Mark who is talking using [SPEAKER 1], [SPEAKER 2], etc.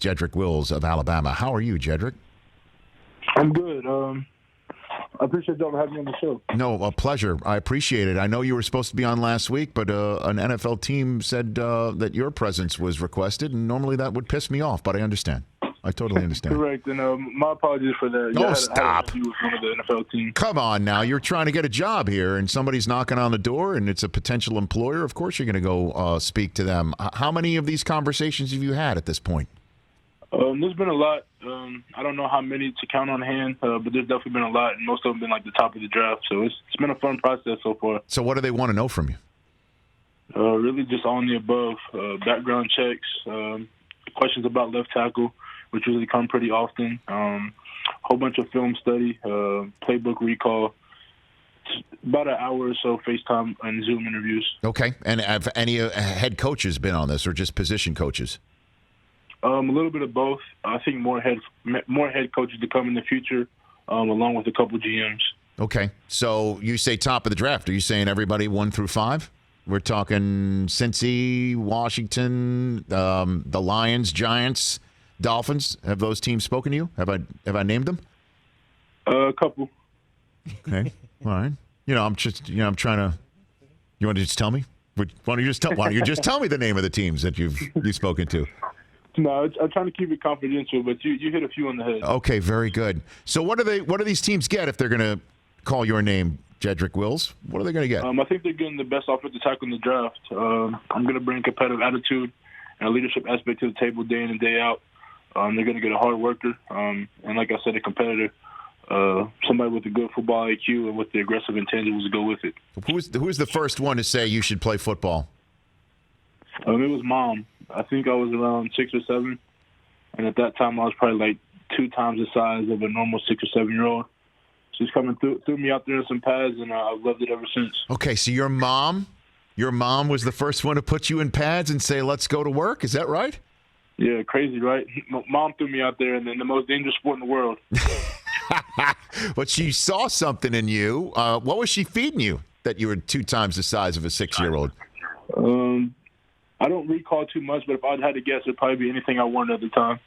[SPEAKER 1] Jedrick Wills of Alabama. How are you, Jedrick?
[SPEAKER 2] I'm good. I appreciate y'all having me on the show.
[SPEAKER 1] No, a pleasure. I appreciate it. I know you were supposed to be on last week, but an NFL team said that your presence was requested, and normally that would piss me off, but I understand. I totally understand.
[SPEAKER 2] Correct, and my apologies for that.
[SPEAKER 1] Oh, stop.
[SPEAKER 2] Had an interview with one of the NFL teams.
[SPEAKER 1] Come on now. You're trying to get a job here, and somebody's knocking on the door, and it's a potential employer. Of course you're going to go speak to them. How many of these conversations have you had at this point?
[SPEAKER 2] There's been a lot. I don't know how many to count on hand, but there's definitely been a lot, and most of them been like the top of the draft. So it's been a fun process so far.
[SPEAKER 1] So what do they want to know from you?
[SPEAKER 2] Really just all the above. Background checks, questions about left tackle, which usually come pretty often. Whole bunch of film study, playbook recall. About an hour or so FaceTime and Zoom interviews.
[SPEAKER 1] Okay. And have any head coaches been on this or just position coaches?
[SPEAKER 2] A little bit of both. I think more head coaches to come in the future, along with a couple GMs.
[SPEAKER 1] Okay. So you say top of the draft. Are you saying everybody 1 through 5? We're talking Cincy, Washington, the Lions, Giants, Dolphins. Have those teams spoken to you? Have I named them?
[SPEAKER 2] A couple.
[SPEAKER 1] Okay. All right. I'm trying to. You want to just tell me? Why don't you just tell me the name of the teams that you've spoken to?
[SPEAKER 2] No, I'm trying to keep it confidential, but you hit a few on the head.
[SPEAKER 1] Okay, very good. So what do these teams get if they're going to call your name, Jedrick Wills? What are they going to get?
[SPEAKER 2] I think they're getting the best offensive tackle in the draft. I'm going to bring competitive attitude and a leadership aspect to the table day in and day out. They're going to get a hard worker, and like I said, a competitor. Somebody with a good football IQ and with the aggressive intangibles to go with it.
[SPEAKER 1] Who was the first one to say you should play football?
[SPEAKER 2] It was Mom. I think I was around 6 or 7, and at that time I was probably like 2 times the size of a normal 6 or 7-year-old. She's coming threw me out there in some pads, and I've loved it ever since.
[SPEAKER 1] Okay, so your mom was the first one to put you in pads and say, "Let's go to work." Is that right?
[SPEAKER 2] Yeah, crazy, right? Mom threw me out there in the most dangerous sport in the world.
[SPEAKER 1] But she saw something in you. What was she feeding you that you were 2 times the size of a 6-year-old?
[SPEAKER 2] I don't recall too much, but if I'd had to guess, it'd probably be anything I wanted at the time.